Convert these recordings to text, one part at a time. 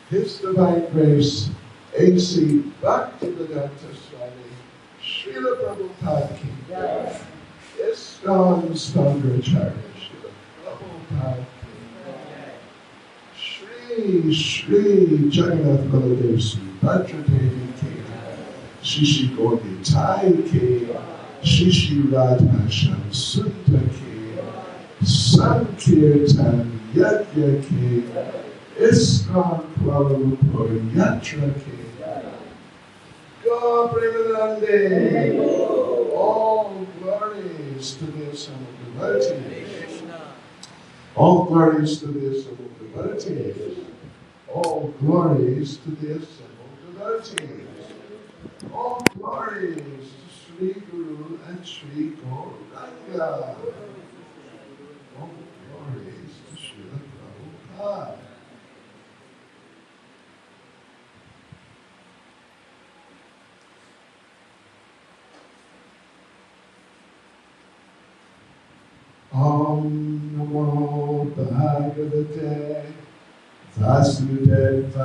His Divine Grace, A.C. Bhaktivedanta Swami, Srila Prabhupada Ki, ISKCON's founder Acharya, Srila Prabhupada Ki, Shri Jagannath Baladev Subhadra Devi Ki, Shri Gaudi Tai Ki, Shri Radha Sham Sundar Ki, Sankirtan Yajna Ki, ISKCON Kuala Lumpur Yatra Ki, Go Premanande, all glories to the assembled devotees, all glories to the assembled devotees, all glories to the assembled devotees, all glories to Sri Guru and Sri Gauranga, all glories to Srila Prabhupada. Om Namo Bhagavate Vasudevaya.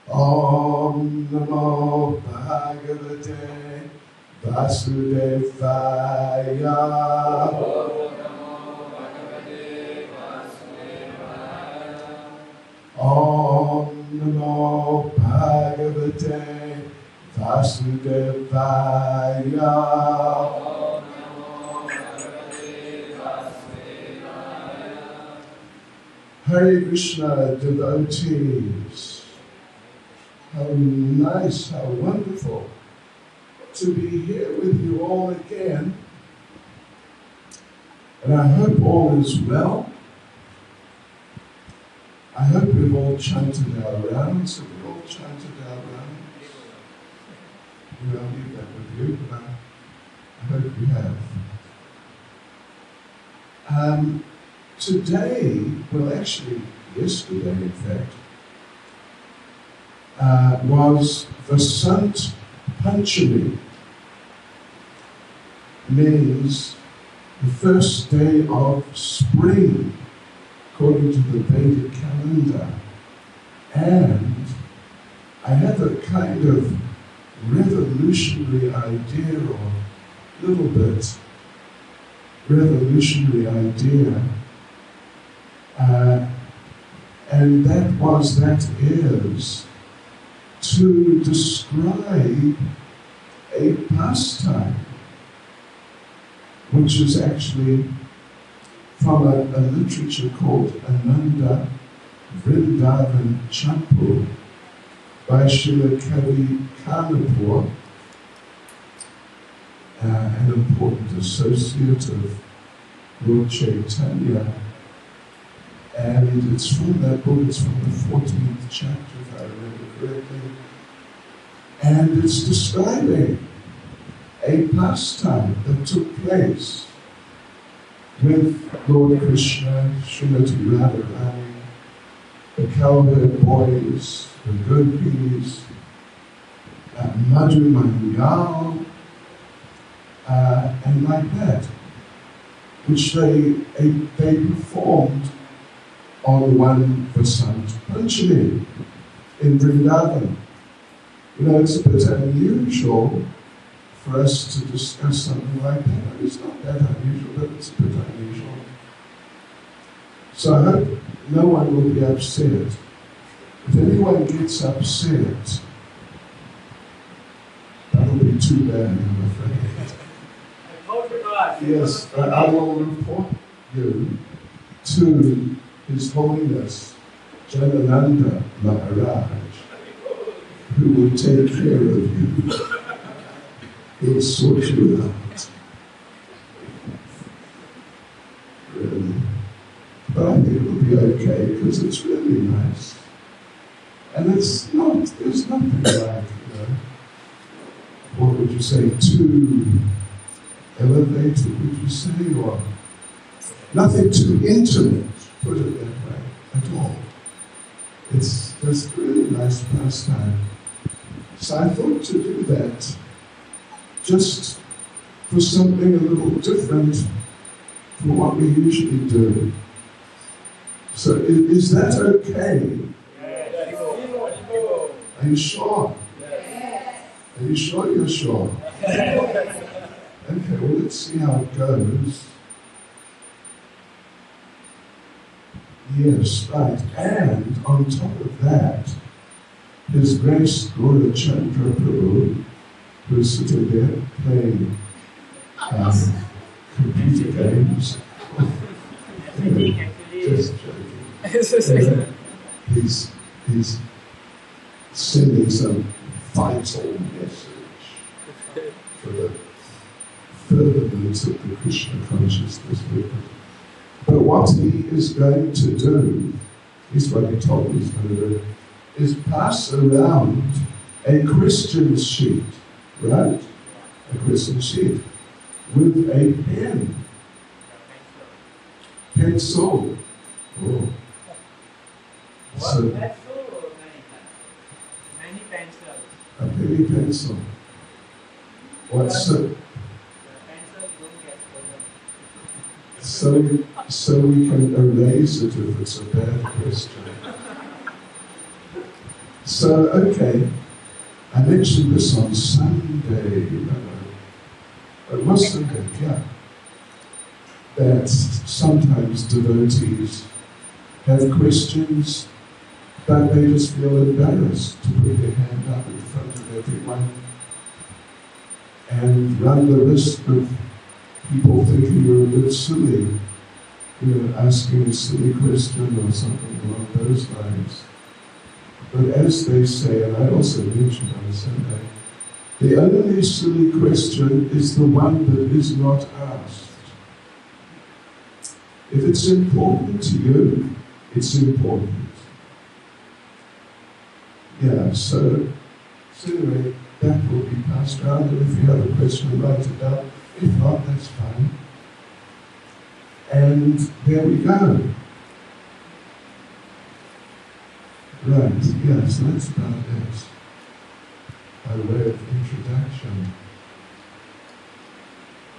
Om Namo Bhagavate Vasudevaya. Om Namo Bhagavate Vasudevaya. Hare Krishna devotees, how nice, how wonderful to be here with you all again. And I hope all is well. I hope we've all chanted our rounds. Have we all chanted our rounds? I'll leave that with you, but I hope we have. Today, well actually yesterday in fact, was Basant Panchami, means the first day of spring, according to the Vedic calendar. And I have a kind of revolutionary idea, or a little bit revolutionary idea, and that is to describe a pastime, which is actually from a literature called Ananda Vrindavan Champu by Srila Kavi Kanapur, an important associate of Lord Chaitanya. And it's from that book, it's from the 14th chapter, if I remember correctly. And it's describing a pastime that took place with Lord Krishna, Srimati Radharani, the cowherd boys, the gopis, Madhu Mangal, and like that, which they performed on one Basant Panchami in Vrindavan. You know, it's a bit unusual for us to discuss something like that. It's not that unusual, but it's a bit unusual. So I hope no one will be upset. If anyone gets upset, that'll be too bad, I'm afraid. Yes, I will report you to His Holiness Janananda Maharaj, who will take care of you. He'll sort you out. Really. But I think it'll be okay, because it's really nice. And there's nothing like, what would you say, too elevated, would you say, or nothing too intimate, put it that way, at all. It's just really nice pastime. So I thought to do that, just for something a little different from what we usually do. So is that okay? Yes. Are you sure? Yes. Are you sure you're sure? Okay, well, let's see how it goes. Yes, right. And on top of that, His Grace Gaura Chandra Prabhu, who's sitting there playing computer games. Just joking. He's sending some vital message for the furtherance of the Krishna consciousness movement. But what he is going to do, is what he told me he's going to do, is pass around a Christian sheet, right? A Christian sheet with a pen. Pencil. Oh. So, many pencils. A penny pencil. What's so? Pencils don't get So we can erase it if it's a bad question. So, okay, I mentioned this on Sunday, that sometimes devotees have questions, but they just feel embarrassed to put their hand up in front of everyone and run the risk of people thinking you're a bit silly, asking a silly question or something along those lines. But as they say, and I also mentioned on Sunday, the only silly question is the one that is not asked. If it's important to you, it's important. Yeah, so anyway, that will be passed around, and if you have a question, write it down. If not, that's fine. And there we go. Right, yeah, so that's about it. By way of introduction.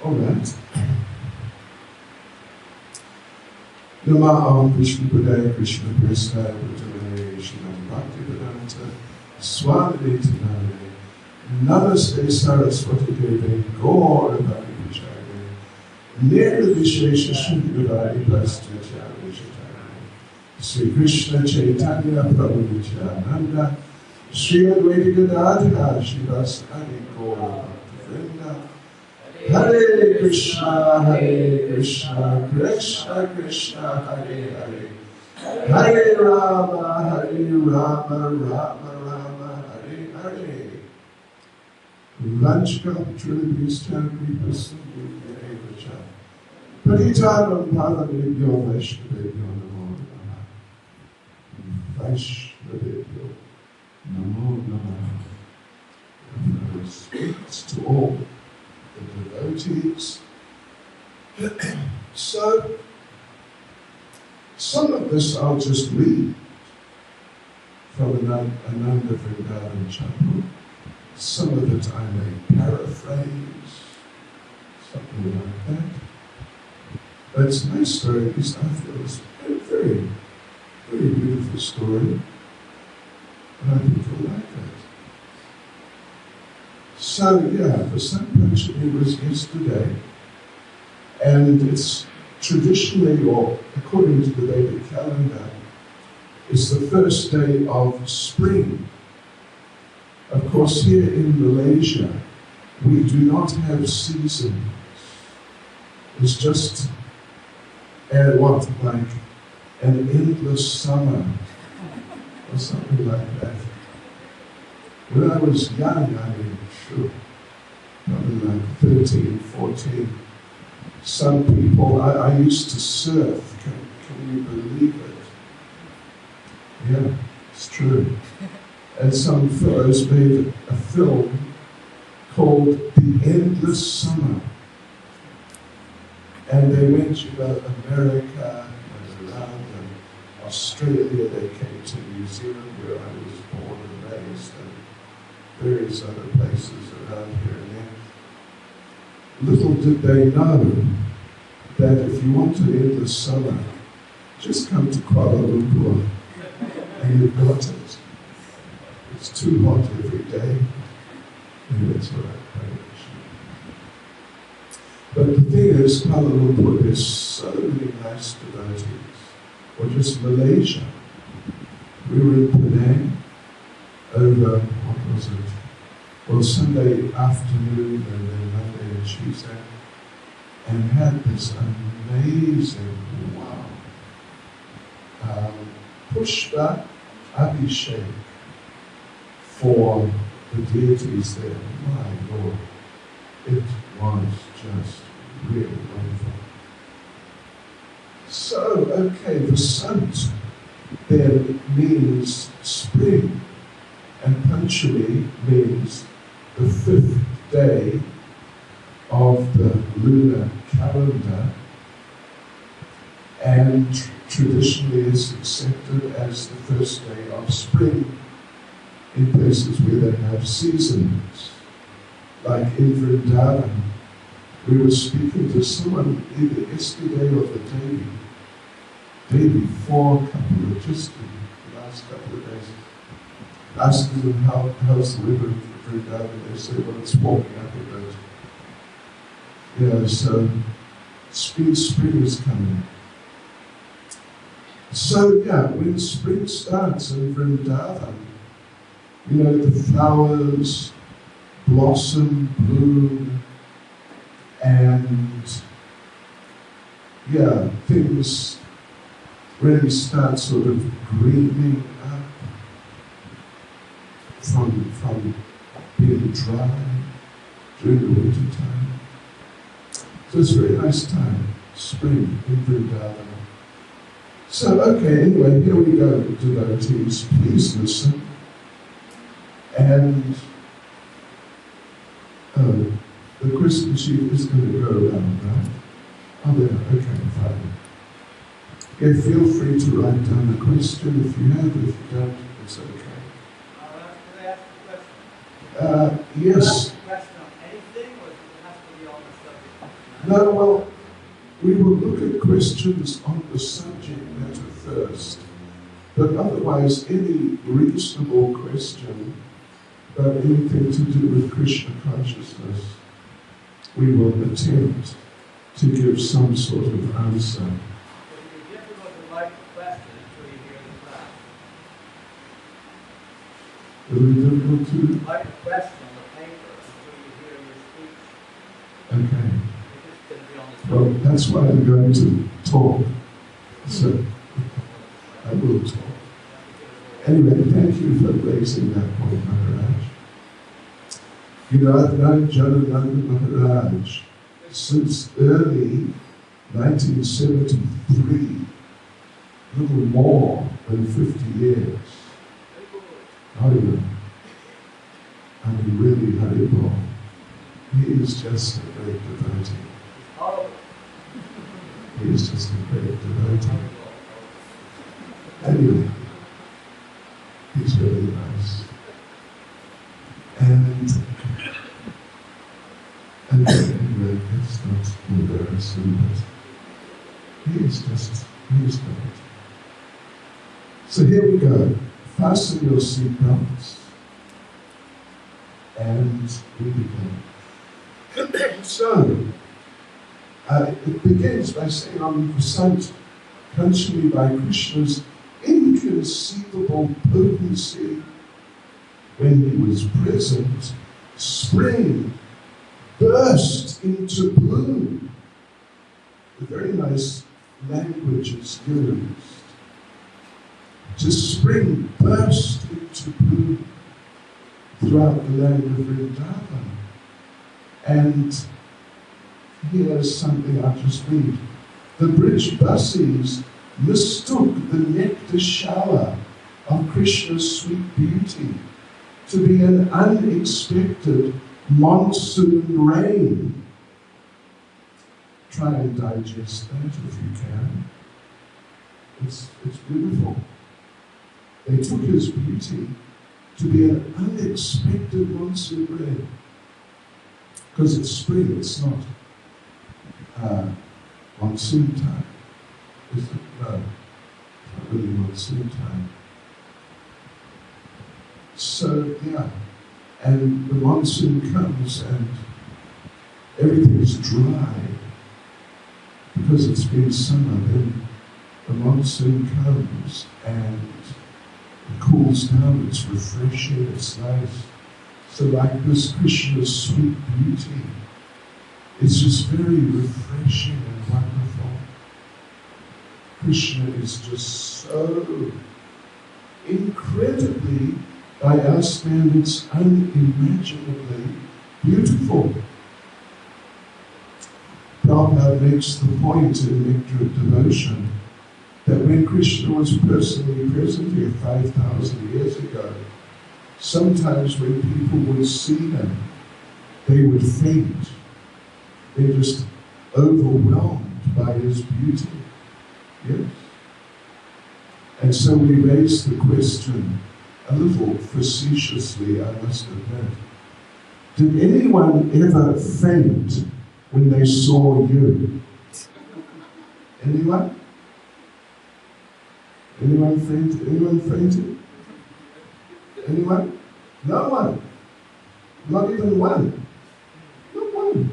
All right. Nama Vishnu Padaya Krishna Prasaya Bhuttamane Srimati Bhaktivedanta Swami Tanare Namaste Saraswati Deve Gaura Bhakti Vichare Nirvishesha Shundravadi Pastacharya Vishitare Sri Krishna Chaitanya Prabhu Nityananda Sri Advaita Gadadhara Shivasani Gaura Bhakti Vrinda Hare Krishna, Krishna Krishna, Hare Hare, Hare Rama, Rama Rama, Hare Hare. Vanchka Tribhishta Kripasamudya Evacha. Paritanam Padanebhyo Vaishnavebhyo Namo Namaha. Vaishnavebhyo Namo Namaha. Respect to all the devotees. So, some of this I'll just read from Ananda Vrindavan Chapel. Some of it I may paraphrase, something like that. But it's my story, at least I feel it's a very, very beautiful story. And I think you'll like it. So yeah, Basant Panchami was yesterday, and it's traditionally, or according to the Vedic calendar, it's the first day of spring. Of course, here in Malaysia, we do not have seasons. It's just like an endless summer, or something like that. When I was young, probably like 13, 14, some people, I used to surf. Can you believe it? Yeah, it's true. And some fellows made a film called The Endless Summer. And they went to America, went around, and Australia, they came to New Zealand, where I was born and raised, and various other places around here and there. Little did they know that if you want to end the summer, just come to Kuala Lumpur and you've got it. It's too hot every day. And that's all right. But the thing is, Kuala Lumpur, there's so many nice devotees. Or just Malaysia. We were in Penang over, what was it? Well, Sunday afternoon and then Monday and Tuesday, and had this amazing, Pushpa Abhishek for the deities there. My Lord, it was just really wonderful. So, okay, Basant then means spring, and Panchami means the 5th day of the lunar calendar, and traditionally is accepted as the first day of spring in places where they have seasons, like in Vrindavan. We were speaking to someone either yesterday or the day before, just the last couple of days, asking them how's the weather in Vrindavan. They said, well, it's warming up a bit. So spring is coming. So when spring starts in Vrindavan, the flowers blossom, bloom, and things really start sort of greening up from being dry during the winter time. So it's a very nice time, spring in Vrindavan. So, anyway, here we go, devotees. Please listen. And the question sheet is going to go around, right? Oh, there. Okay, fine. Okay, feel free to write down the question if you have. If you don't, it's okay. Can I ask a question? Yes. Ask a question on anything, or does it have to be on the subject? No, well, we will look at questions on the subject matter first, but otherwise any reasonable question about anything to do with Krishna consciousness, we will attempt to give some sort of answer. It would be difficult to write the question until you hear the class. It will be difficult to... Write a question on the paper until you hear your speech. Okay. It's just going to be on the Well, subject. that's why I'm going to talk. So, I will talk. Anyway, thank you for raising that point, Maharaj. I've known Jagannath Maharaj since early 1973, a little more than 50 years. Haribol. I mean, really Haribol. He is just a great devotee. He is just a great devotee. Anyway, he's really nice. And anyway, let's not embarrass him, but he is great. So here we go. Fasten your seatbelts, and we begin. So, it begins by saying on Basant, Panchami, by Krishna's inconceivable potency, when he was present, spring burst into bloom. A very nice language is used. To spring burst into bloom throughout the land of Vrindavan. And here's something I'll just read. The bridge buses mistook the nectar shower of Krishna's sweet beauty to be an unexpected monsoon rain. Try and digest that if you can. It's beautiful. They took his beauty to be an unexpected monsoon rain. Because it's spring, it's not monsoon time. Is it? No, it's not really monsoon time. So, and the monsoon comes and everything's dry because it's been summer. Then the monsoon comes and it cools down, it's refreshing, it's nice. So like this Krishna's sweet beauty, it's just very refreshing and wonderful. Krishna is just so incredibly, by our standards, unimaginably beautiful. Prabhupada makes the point in Nectar of Devotion that when Krishna was personally present here 5,000 years ago, sometimes when people would see him, they would faint. They're just overwhelmed by his beauty. Yes? And so we raised the question, a little facetiously, I must admit, did anyone ever faint when they saw you? Anyone? Anyone fainted? Anyone fainted? Anyone? No one. Not even one. Not one.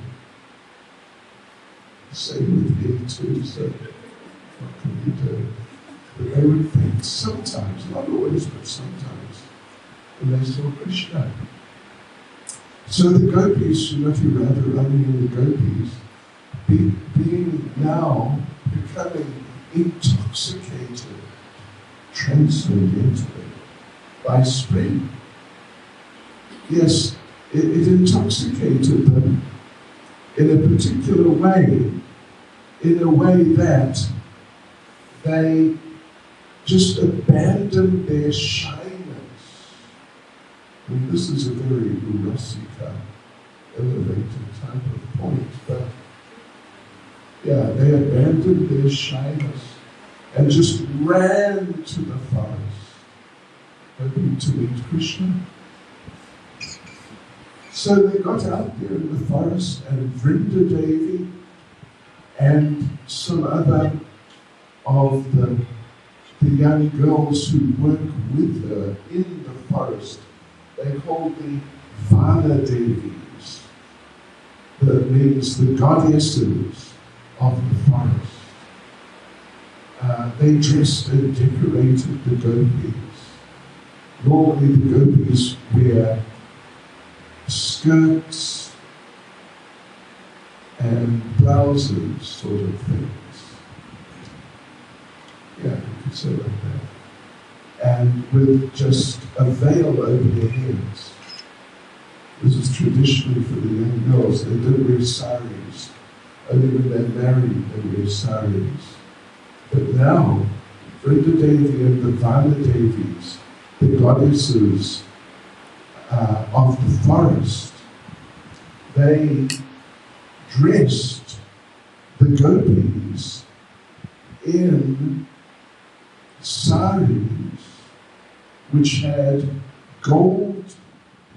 Same with me too, so what can we do? But they would think sometimes, not always, but sometimes, when they saw Krishna. So the gopis, Srimati Radharani and the gopis, being now becoming intoxicated transcendentally by spring. Yes, it intoxicated them in a particular way, in a way that they just abandoned their shyness. And this is a very Rasika, elevated type of point, but yeah, they abandoned their shyness and just ran to the forest, hoping to meet Krishna. So they got out there in the forest, and Vrinda Devi and some other of the young girls who work with her in the forest, they called the Vana Devis. That means the goddesses of the forest. They dressed and decorated the gopis. Normally the gopis wear skirts and blouses, sort of things. Yeah, you could say like that. And with just a veil over their heads. This is traditionally for the young girls. They don't wear saris. Only when they're married they wear saris. But now, Vrinda Devi and the Vana Devis, the goddesses of the forest, they dressed the gopis in saris which had gold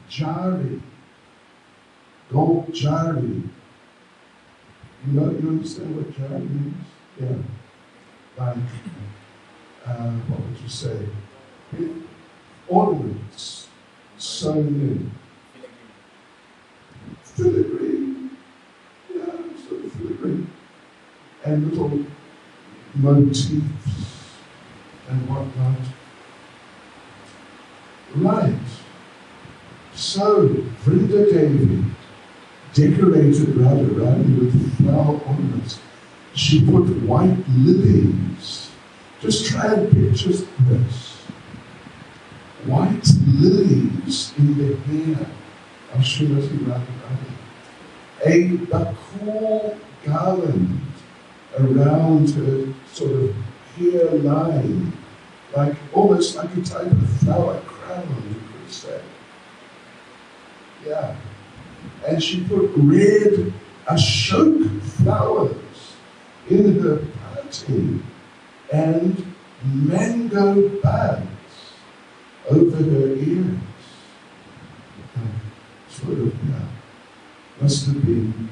jari. Gold jari. You understand what jari means? Yeah. Like, what would you say? Ornaments sewn in. Filigree. Yeah, sort of filigree. And little motifs and whatnot. Right. So, Vrinda Devi decorated Radharani with flower ornaments. She put white lilies. Just try and picture this. White lilies in the hair of Srimati Radharani. A cool garland around her sort of hairline, like almost like a type of flower crown, you could say. Yeah. And she put red ashok flowers in her party and mango buds over her ears. Sort of, yeah. Must have been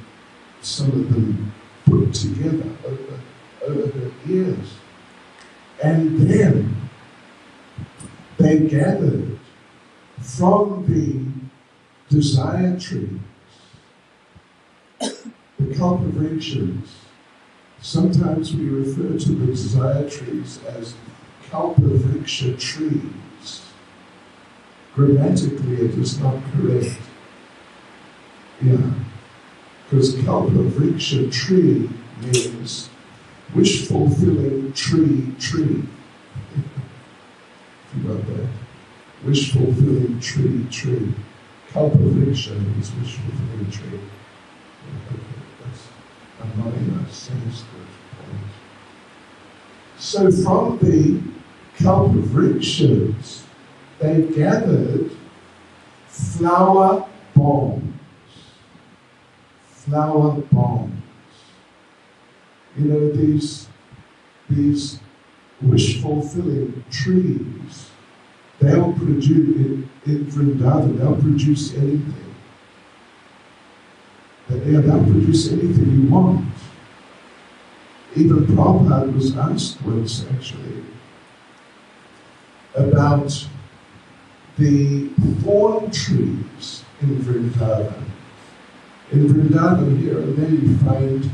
some of them put together over her ears. And then they gathered from the desire trees, the kalpavrikshas. Sometimes we refer to the desire trees as kalpavriksha trees. Grammatically, it is not correct. Yeah, because kalpavriksha tree means wish-fulfilling tree. If you got that. Wish-fulfilling tree. Kalpavriksha means wish-fulfilling tree. Okay, that's a minor Sanskrit point. So from the kalpavrikshas, they gathered flower bombs. You know, these wish-fulfilling trees, they'll produce, in Vrindavan, they'll produce anything. They'll produce anything you want. Even Prabhupada was asked once, actually, about the thorn trees in Vrindavan. In Vrindavan here and there you find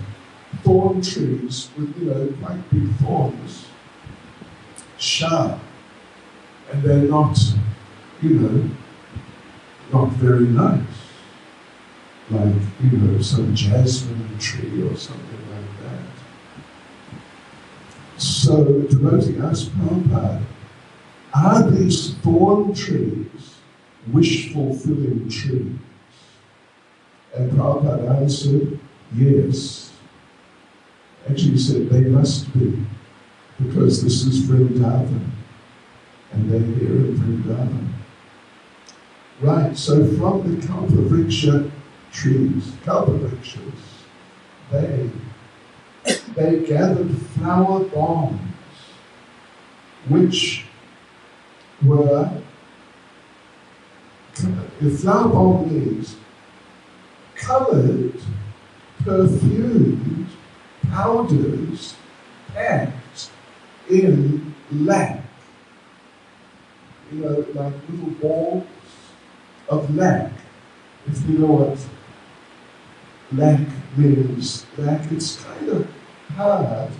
thorn trees with, quite big thorns, sharp, and they're not, not very nice. Like, some jasmine tree or something like that. So the devotee asked Prabhupada, are these thorn trees wish-fulfilling trees? And Prabhupada answered, yes. Actually, he said they must be, because this is Vrindavan, and they're here in Vrindavan. Right, so from the Kalpavriksha trees, Kalpavrikshas, they gathered flower bombs, which were, the flower bomb means coloured, perfumed powders packed in lac. Like little balls of lac. If you know what lac means. Lac, it's kind of hard,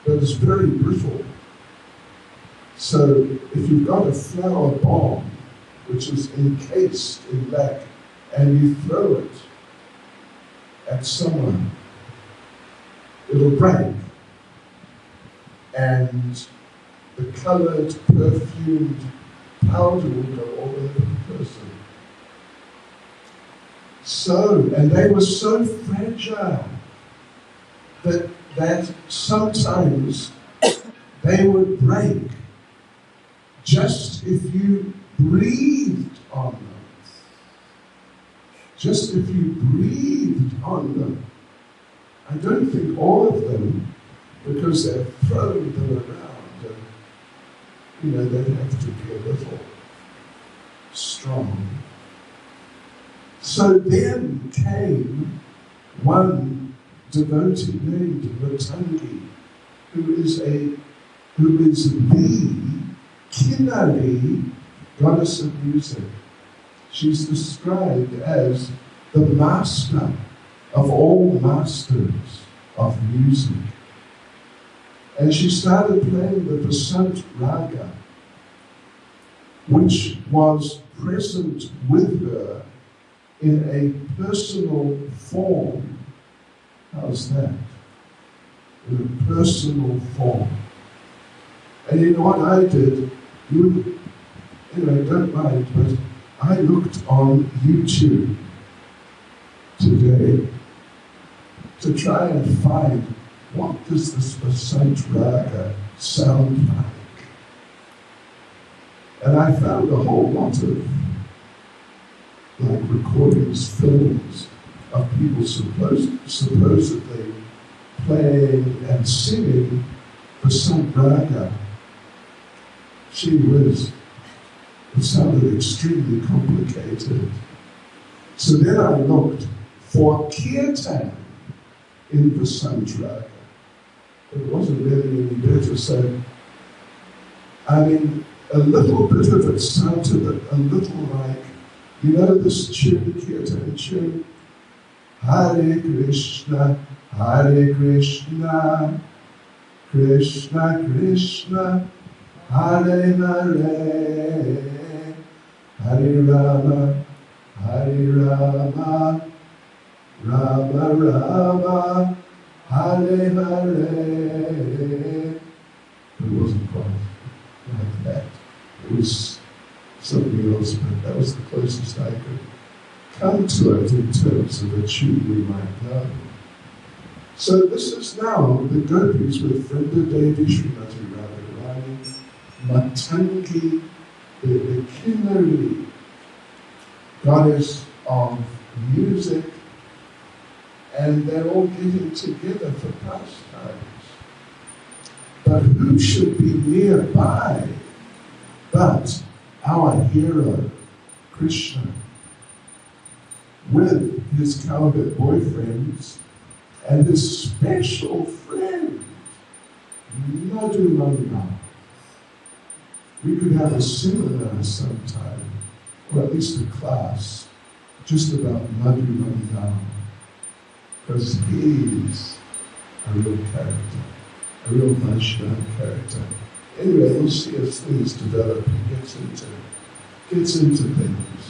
but it's very brittle. So if you've got a flower bomb, which is encased in lac, and you throw it at someone, it'll break. And the coloured, perfumed powder will go all over the person. So, and they were so fragile that sometimes they would break just if you breathed on them. Just if you breathed on them. I don't think all of them, because they're throwing them around, and they'd have to be a little strong. So then came one devotee named Matangi, who is the Kinnari goddess of music. She's described as the master of all masters of music. And she started playing the Basant raga, which was present with her in a personal form. How's that? In a personal form. And you know what I did? You don't mind, but I looked on YouTube today to try and find what does this Basant raga sound like. And I found a whole lot of recordings, films of people supposedly playing and singing Basant raga. It sounded extremely complicated. So then I looked for kirtan in Basant raga. It wasn't really any better, so a little bit of it sounded a little like, this tune, kirtan tune, Hare Krishna, Krishna Krishna, Hare Hare, Hare Rama, Rama Rama, Hare Hare. It wasn't quite like that. It was something else, but that was the closest I could come to it in terms of a tune we might know. So this is now the gopis with Vrinda Devi Srimati Radharani, Matangi, the Kinnari, goddess of music, and they're all getting together for pastimes. But who should be nearby but our hero, Krishna, with his cowherd boyfriends and his special friend, Madhumanga. We could have a seminar sometime, or at least a class, just about Madhumanga, because he's a real character, a real Vaishnava character. Anyway, we'll see as things develop. He gets into things.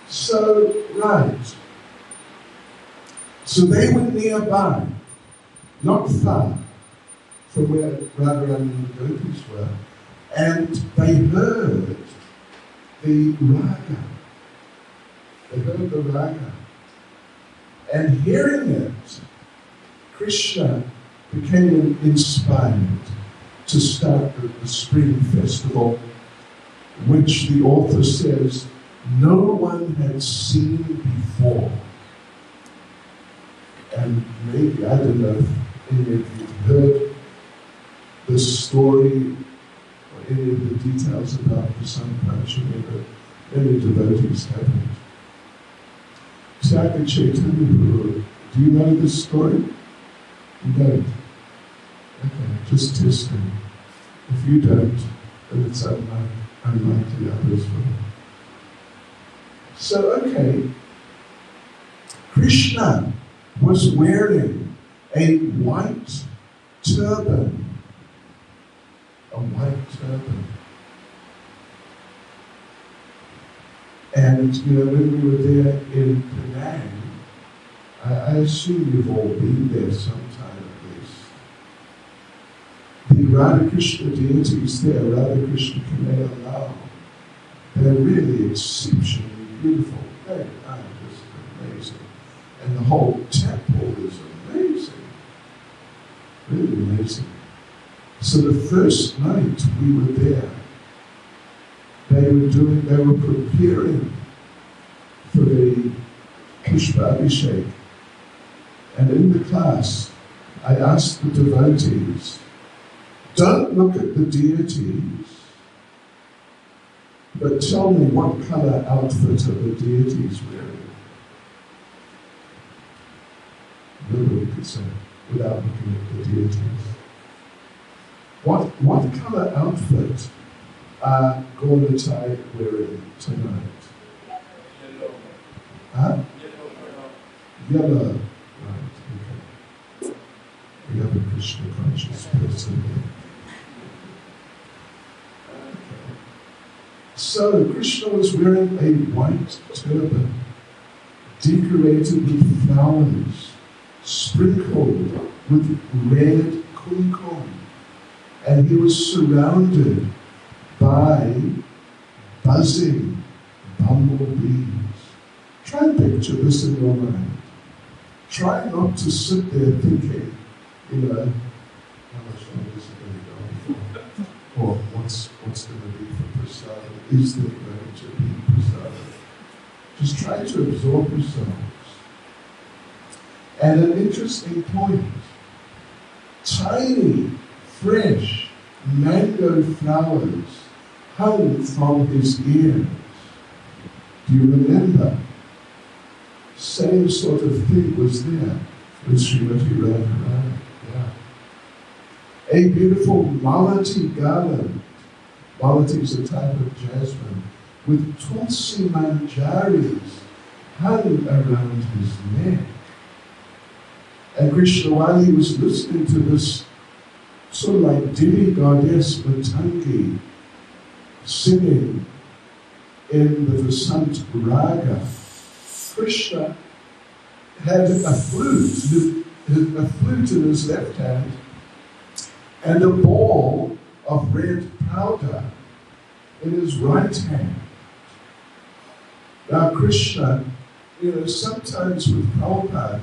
So, right. So they were nearby, not far from where Radharani and the gopis were, and they heard the raga. They heard the raga. And hearing it, Krishna became inspired to start the spring festival, which the author says no one had seen before. And maybe, I don't know if any of you have heard the story or any of the details about Basant Panchami, but many devotees haven't. Tyaga Chaitanya Prabhu, do you know this story? You don't? Okay, just testing. If you don't, then it's unlikely others will. So, okay, Krishna was wearing a white turban. A white turban. And, when we were there in Penang, I assume you've all been there sometime at least. The Radha Krishna deities there, Radha Krishna Kanaya Lal, they're really exceptionally beautiful. They are just amazing. And the whole temple is amazing. Really amazing. So the first night we were there, they were preparing for the Pushpa Abhishek. And in the class, I asked the devotees, don't look at the deities, but tell me what color outfit are the deities wearing. Nobody could say without looking at the deities. What color outfit are Gauratai wearing tonight? Yellow. Huh? Yellow. Yellow. Right, okay. We have a Krishna conscious person here. Okay. So Krishna was wearing a white turban, decorated with flowers, sprinkled with red kumkum, and he was surrounded by buzzing bumblebees. Try and picture this in your mind. Try not to sit there thinking, how much longer is it going to go for? Or what's going to be for prasadam? Is there going to be prasadam? Just try to absorb yourselves. And an interesting point, tiny, fresh mango flowers hung from his ears. Do you remember? Same sort of thing was there with Srimati Radharani. Yeah. A beautiful malati garland. Malati is a type of jasmine, with tulsi manjaris hung around his neck. And Krishna, while he was listening to this sort of like demi-goddess Matangi singing in the Basant Raga, Krishna had a flute in his left hand and a ball of red powder in his right hand. Now Krishna, sometimes with Prabhupada,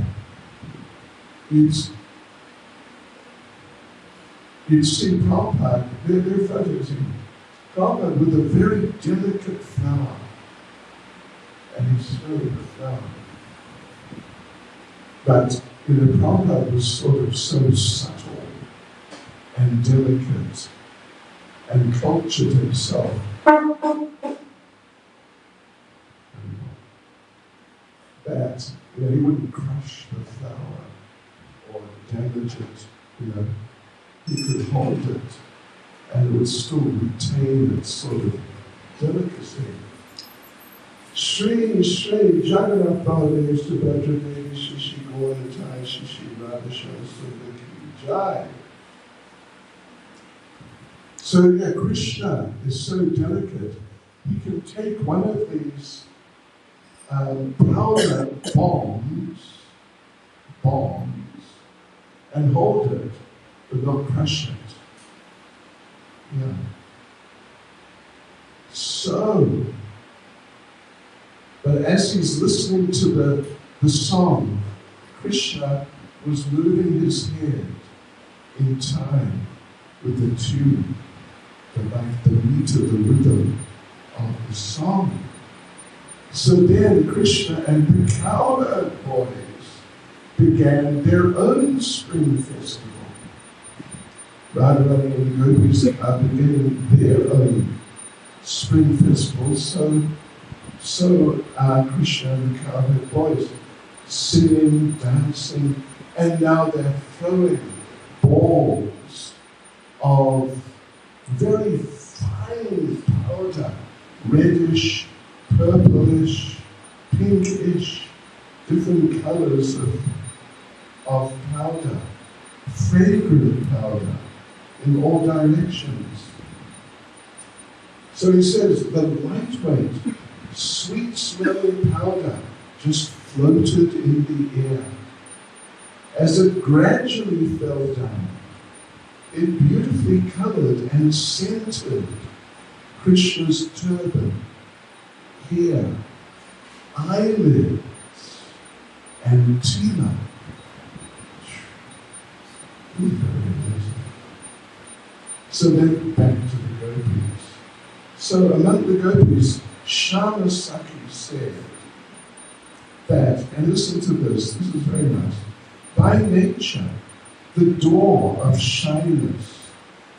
you'd see Prabhupada, they're photos in Prabhupada with a very delicate flower. And he's smelling the flower. But, Prabhupada was sort of so subtle and delicate and cultured himself. That, he wouldn't crush the flower or damage it, he could hold it and it would still retain its sort of delicacy. Shri Shri Jagannath Baladev Subhadra Devi Shishi Gaura Jai Shishi Radha Sundar Ki Jai. So yeah, Krishna is so delicate. He can take one of these powder bombs, and hold it, but not crush it. Yeah. So, but as he's listening to the song, Krishna was moving his head in time with the tune, like the beat of the rhythm of the song. So then Krishna and the cowherd boys began their own spring festival. Radharani and the gopis are beginning their own spring festival. So Krishna and the cowherd boys singing, dancing, and now they're throwing balls of very fine powder, reddish, purplish, pinkish, different colors of powder, fragrant powder in all directions. So he says the lightweight, sweet-smelling powder just floated in the air. As it gradually fell down, it beautifully colored and scented Krishna's turban, hair, eyelids, and tilak. So then back to the gopis. So among the gopis, Shama Saki said that, and listen to this is very nice, by nature, the door of shyness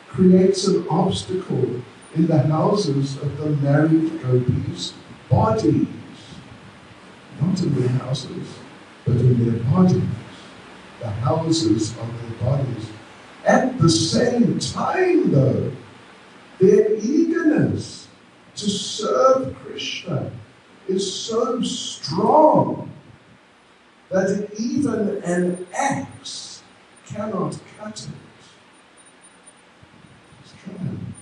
creates an obstacle in the houses of the married gopis' bodies. Not in their houses, but in their bodies. The houses of their bodies. At the same time, though, their eagerness to serve Krishna is so strong that even an axe cannot cut it. Let's try and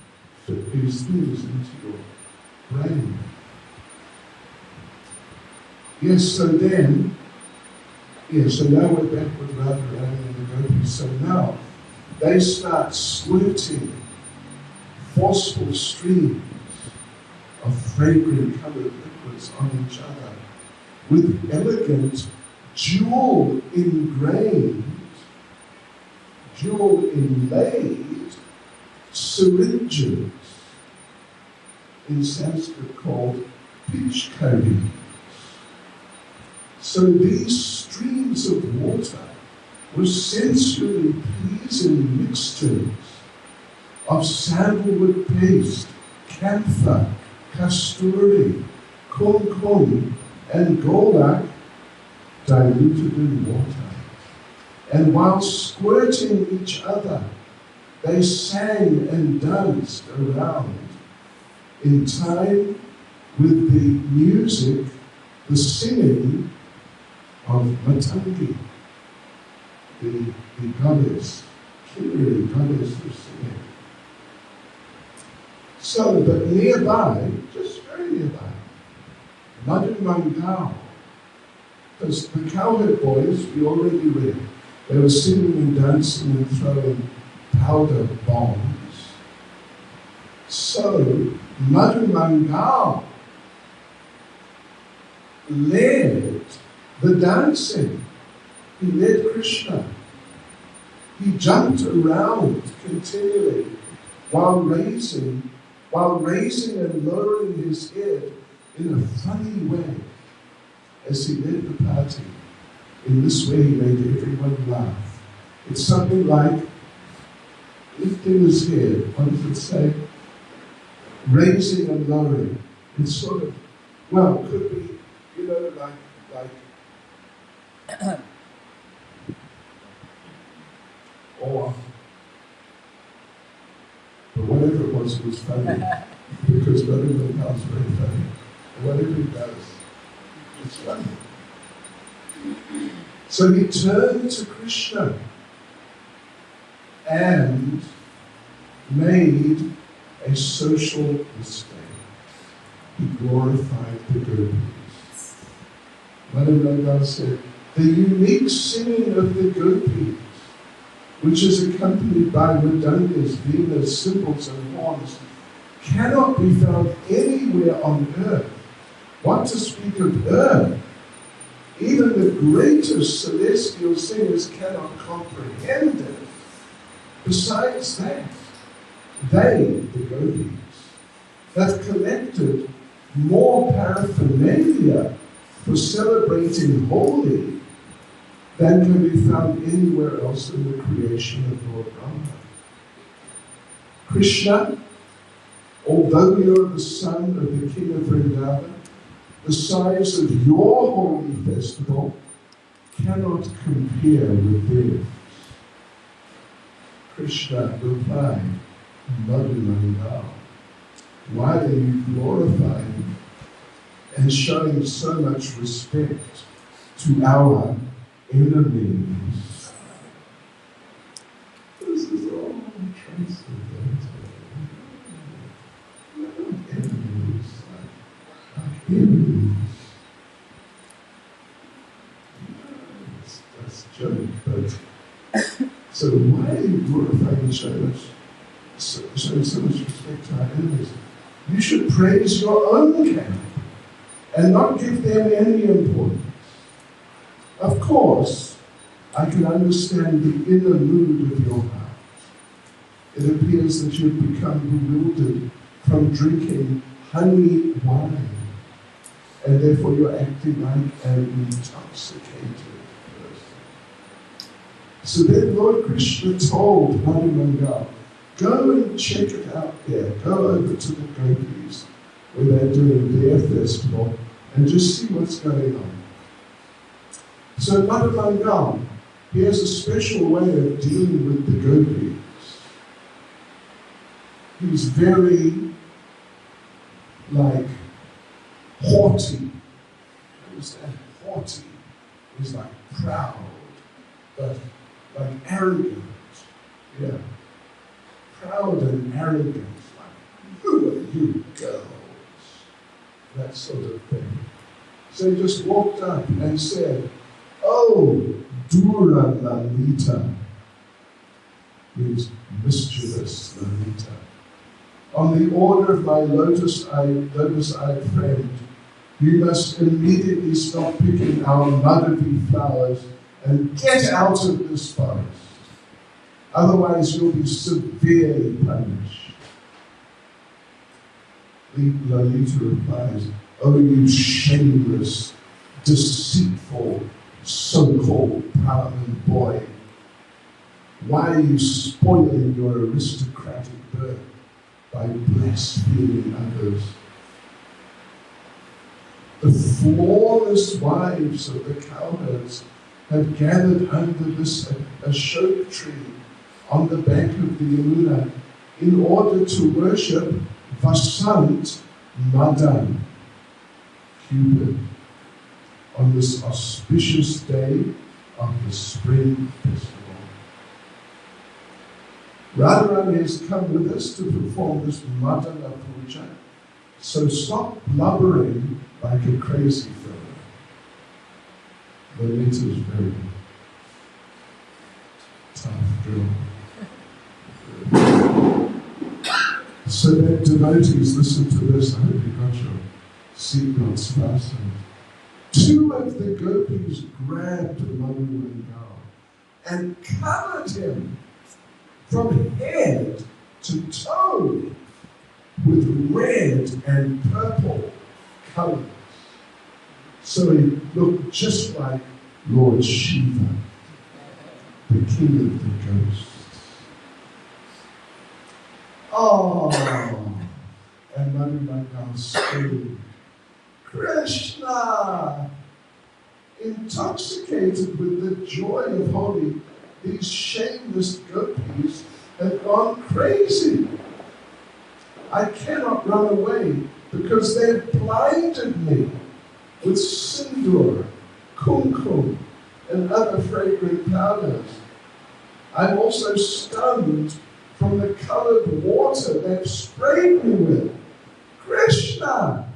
fit these things into your brain. Yes, so then, so now we're back with Radharani and the gopis. So now they start squirting forceful streams of fragrant colored liquids on each other with elegant jewel inlaid syringes, in Sanskrit called pichkaris. So these streams of water were sensually pleasing mixtures of sandalwood paste, camphor, kasturi, kumkum, and golak diluted in water. And while squirting each other, they sang and danced around in time with the music, the singing of Matangi, the goddess, Kiri, goddess of singing. So, but nearby, just very nearby, Madhu Mangal, because the cowherd boys, we already read, they were singing and dancing and throwing powder bombs. So, Madhu Mangal led the dancing. He led Krishna. He jumped around continually while raising and lowering his head in a funny way as he led the party. In this way he made everyone laugh. It's something like lifting his head, what does it say? Raising and lowering. It's sort of, well, it could be, like or but whatever it was funny because Madhu Mangal is very funny. Whatever he does, it's funny. So he turned to Krishna and made a social mistake. He glorified the gopis. Madhavendra said, the unique singing of the gopis, which is accompanied by mridangas, veenas, cymbals and horns, cannot be found anywhere on earth. What to speak of earth? Even the greatest celestial singers cannot comprehend it. Besides that, they, the gopis, have collected more paraphernalia for celebrating Holi than can be found anywhere else in the creation of Lord Brahma. Krishna, although you're the son of the king of Vrindavan, the size of your holy festival cannot compare with theirs. Krishna replied, Madhavendra, why are you glorifying and showing so much respect to our enemies? This is all transcendental. We're not enemies, like enemies. That's a joke, but so why are you glorifying and showing so much respect to our enemies? You should praise your own camp and not give them any importance. Of course, I can understand the inner mood of your heart. It appears that you've become bewildered from drinking honey wine, and therefore you're acting like an intoxicated person. So then Lord Krishna told Madhavendra, go and check it out there. Go over to the gopis where they're doing their festival and just see what's going on. So Madhavendra, he has a special way of dealing with the gopis. He's very, haughty. What's that? Haughty. He's proud, but arrogant. Yeah. Proud and arrogant, who are you girls? That sort of thing. So he just walked up and said, oh, Dura Lalita, means mischievous Lalita. On the order of my lotus-eyed friend, you must immediately stop picking our Madhavi flowers and get out of this forest. Otherwise, you'll be severely punished. Lalita replies, oh, you shameless, deceitful, so-called Brahmin boy. Why are you spoiling your aristocratic birth by blaspheming others? The flawless wives of the cowherds have gathered under this Ashok tree on the bank of the Yamuna in order to worship Basant Madan, Cupid, on this auspicious day of the spring festival. Radharani has come with us to perform this Madana Puja, so stop blubbering like a crazy fellow. Lalita is very tough girl. So that devotees, listen to this. I hope you got your seatbelts fastened. Two of the gopis grabbed Madhavendra and covered him from head to toe with red and purple colors. So he looked just like Lord Shiva, the king of the ghosts. Oh, and Madhavendra screamed, Krishna! Intoxicated with the joy of Holi, these shameless gopis have gone crazy. I cannot run away because they've blinded me with sindoor, kumkum, and other fragrant powders. I'm also stunned from the colored water they've sprayed me with. Krishna,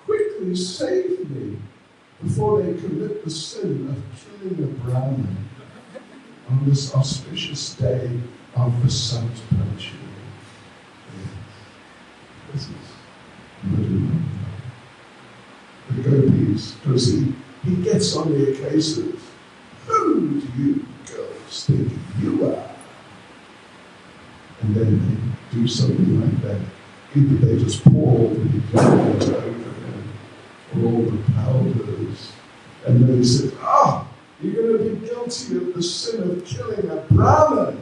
quickly save me before they commit the sin of killing a Brahmin on this auspicious day of Basant Panchami. This is Madhura. The gopis, because he gets on their cases. Who do you girls think you are? And then they do something like that. Either they just pour all the deodorant over him, or all the powders, and then he says, you're going to be guilty of the sin of killing a Brahmin.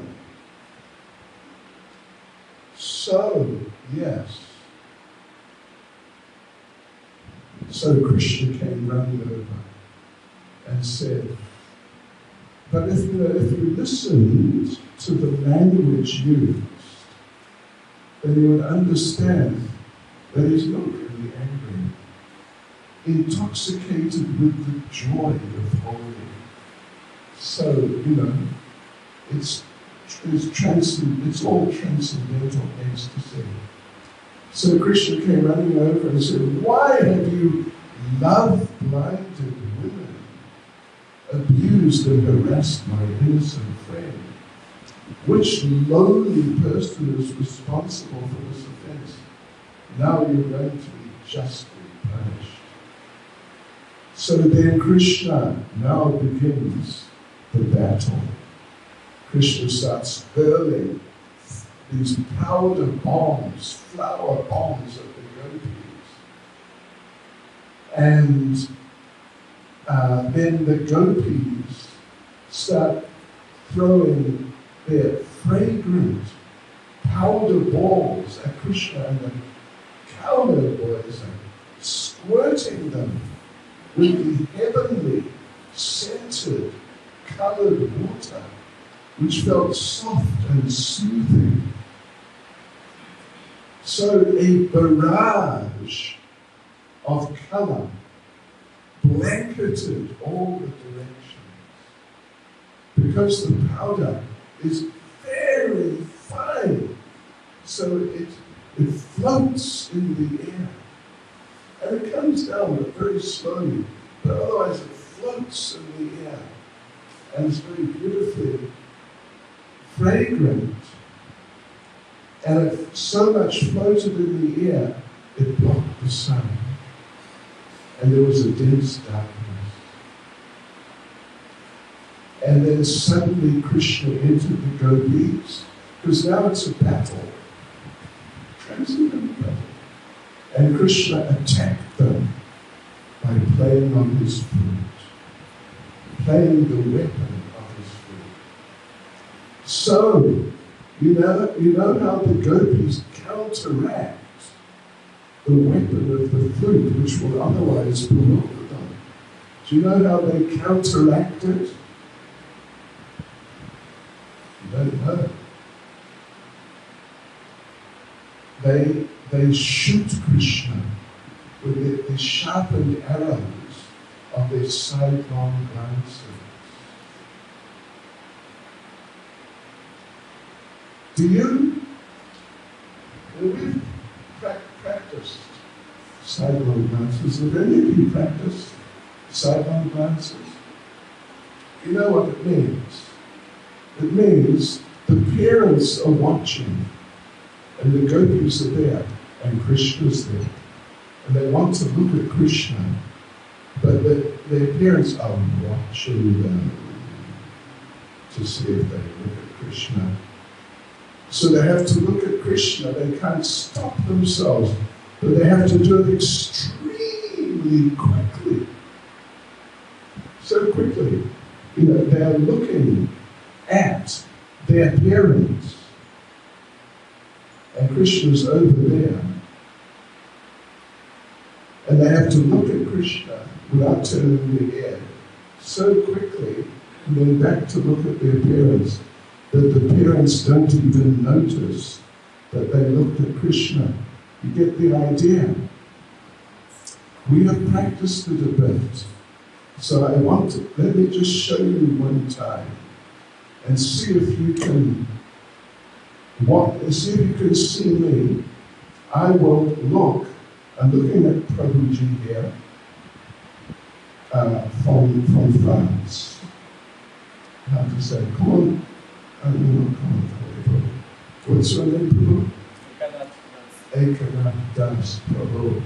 So, yes. So Krishna came running over and said, but if you listened to the language used, then you would understand that he's not really angry. Intoxicated with the joy of holy. So, it's all transcendental ecstasy. So Krishna came running over and said, why have you love-blinded women, abused and harassed my innocent friend? Which lowly person is responsible for this offense? Now you're going to be justly punished. So then Krishna now begins the battle. Krishna starts hurling these powder bombs, flower bombs at the gopis. And then the gopis start throwing their fragrant powder balls at Krishna, and the cowherd boys are squirting them with the heavenly, scented, colored water, which felt soft and soothing. So a barrage of color blanketed all the directions, because the powder is very fine, so it floats in the air. And it comes down very slowly, but otherwise it floats in the air. And it's very beautifully fragrant. And it so much floated in the air, it blocked the sun. And there was a dense darkness. And then suddenly Krishna entered the gopis, because now it's a battle, transcendental battle. And Krishna attacked them by playing on his flute, playing the weapon of his flute. So, you know how the gopis counteract the weapon of the flute, which will otherwise bewilder them. Do you know how they counteract it? You don't know. They shoot Krishna with the sharpened arrows of their sidelong glances. We've practiced sidelong glances. Have any of you practiced sidelong glances? You know what it means? It means the parents are watching, and the gopis are there, and Krishna's there. And they want to look at Krishna, but their parents are watching them to see if they look at Krishna. So they have to look at Krishna. They can't stop themselves, but they have to do it extremely quickly. So quickly. They are looking at their parents. And Krishna's over there. And they have to look at Krishna without turning their head so quickly, and then back to look at their parents, that the parents don't even notice that they looked at Krishna. You get the idea? We have practiced it a bit, So let me just show you one time and see if you can see me. I will look. I'm looking at Prabhuji here from France. How to say, come on. Come on. What's your name, Prabhu? Ekanath Das Prabhu.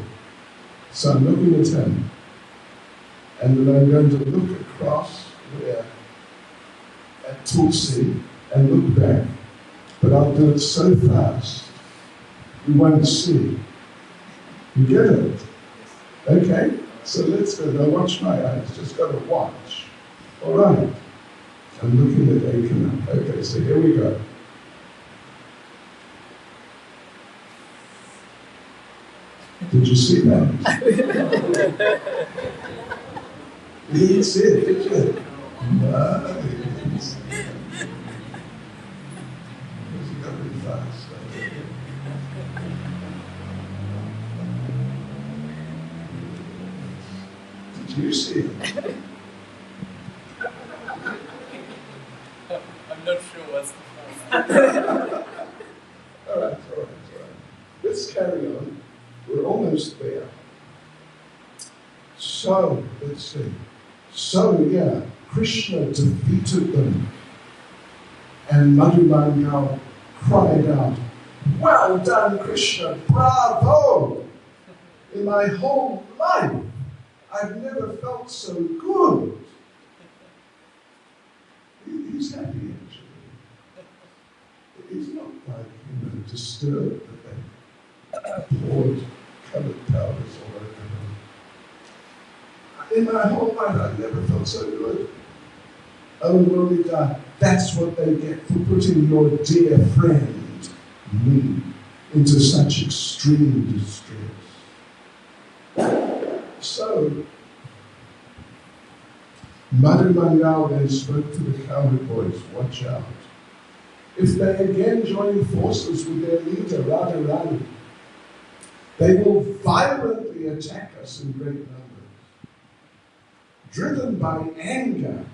So I'm looking at him. And then I'm going to look across at Tulsi and look back. But I'll do it so fast, you won't see. You get it? Okay? So let's go. Now watch my eyes. Just got to watch. All right. I'm looking at Ekanath. Okay, so here we go. Did you see that? You didn't see it, did you? No, you didn't see it. Because you got really fast. Did you see it? I'm not sure what's the point. All right. Let's carry on. We're almost there. So, let's see. So, Krishna defeated them. And Madhumangal cried out, "Well done, Krishna, bravo! In my whole life, I've never felt so good." He's happy, actually. He's not like, disturbed that they poured colored powders all over him. In my whole life, I've never felt so good. Oh, Lolita, that's what they get for putting your dear friend, me, into such extreme distress. So, Madhumangal then spoke to the cowherd boys, watch out. If they again join forces with their leader, Radharani, they will violently attack us in great numbers. Driven by anger,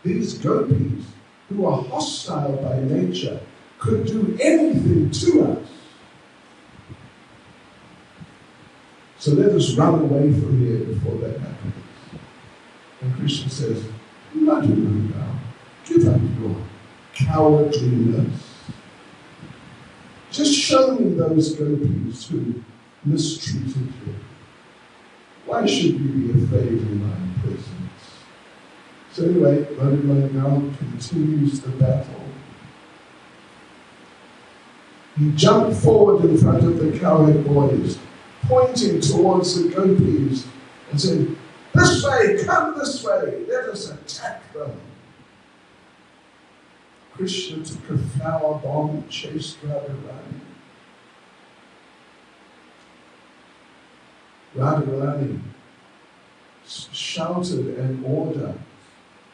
these gopis, who are hostile by nature, could do anything to us. So let us run away from here before that happens. And Krishna says, Madhumangal, give up your cowardliness. Just show me those gopis who mistreated you. Why should you be afraid in my presence? So anyway, Madhumangal continues the battle. He jumped forward in front of the cowherd boys, pointing towards the gopis and said, "This way, come this way, let us attack them." Krishna took a flower bomb and chased Radharani. Radharani shouted an order.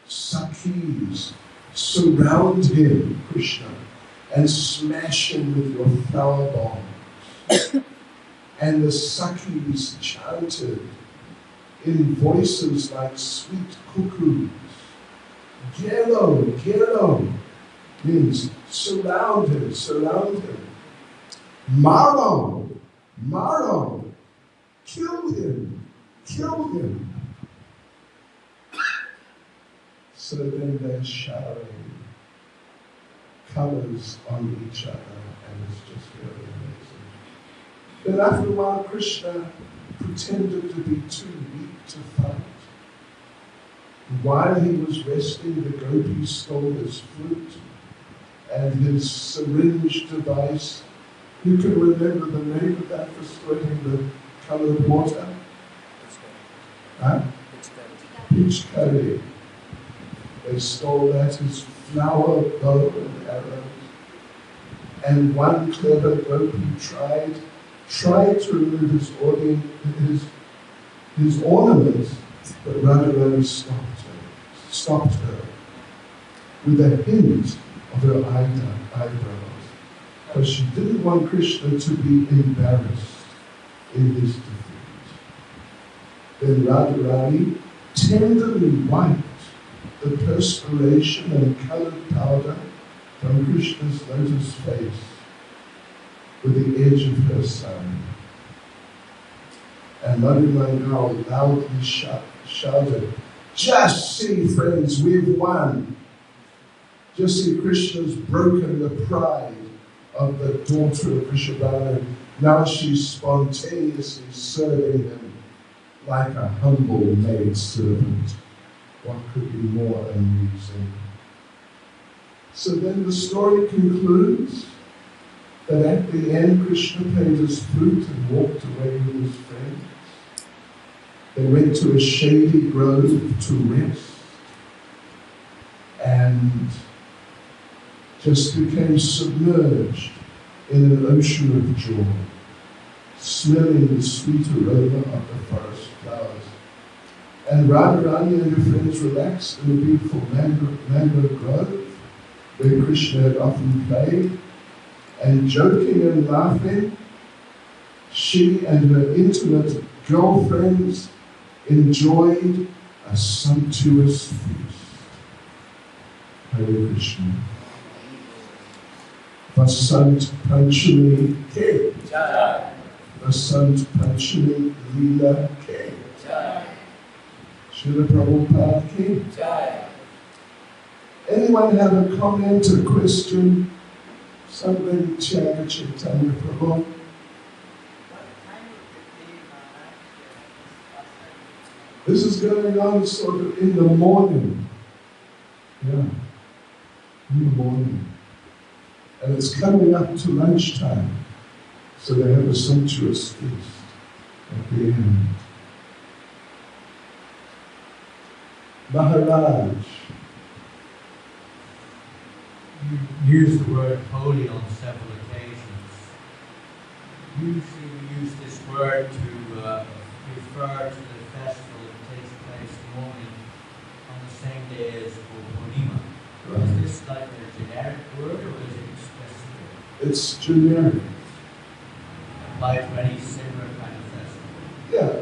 Sakhis, surround him, Krishna, and smash him with your flower bombs. And the Sakhis chanted in voices like sweet cuckoos, "Gelo, Gelo," means surround him, surround him. "Maro, Maro, kill him, kill him." So then they're showering colors on each other, and it's just really amazing. Then after a while, Krishna pretended to be too weak to fight. While he was resting, the gopis stole his flute and his syringe device. You can remember the name of that for sweating the colored water? Huh? Peach curry. They stole that, his flower, bow, and arrows. And one clever gopi tried to remove his ornaments, but Radharani stopped her with a hint of her eyebrows, because she didn't want Krishna to be embarrassed in his defeat. Then Radharani tenderly wiped the perspiration and coloured powder from Krishna's lotus face with the edge of her sari. And Madhu Mangal loudly shouted, "Just see, friends, we've won. Just see, Krishna's broken the pride of the daughter of Vrishabhanu. Now she's spontaneously serving him like a humble maidservant. What could be more amusing?" So then the story concludes that at the end Krishna paid his flute and walked away with his friends. They went to a shady grove to rest and just became submerged in an ocean of joy, smelling the sweet aroma of the forest flowers. And Radharani and her friends relaxed in a beautiful mango grove where Krishna had often played, and joking and laughing, she and her intimate girlfriends enjoyed a sumptuous feast. Hare Krishna. Basant Panchami ke Jai. Basant Panchami Leela ke Jai. Srila Prabhupada ke Jai. Anyone have a comment or question? Somebody Chaitanya Prabhu? This is going on sort of in the morning. Yeah, in the morning. And it's coming up to lunchtime. So they have a sumptuous feast at the end. Maharaj. You use the word holy on several occasions. Usually we use this word to refer to the festival that takes place morning on the same day as Purnima. Right. Is this like a generic word or is it specific? It's generic. Apply to any similar kind of festival? Yeah,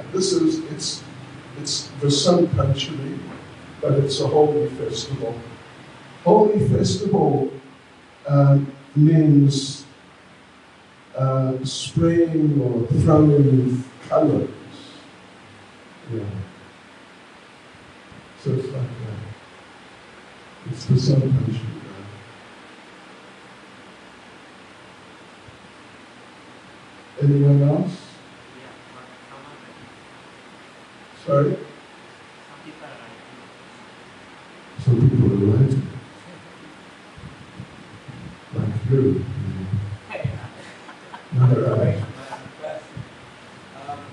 it's Basant Panchami, but it's a holy festival. Holy festival means spraying or throwing colors. Yeah. So it's like that. It's Basant Panchami. Anyone else? Sorry? Some people are writing. Like who? Not right.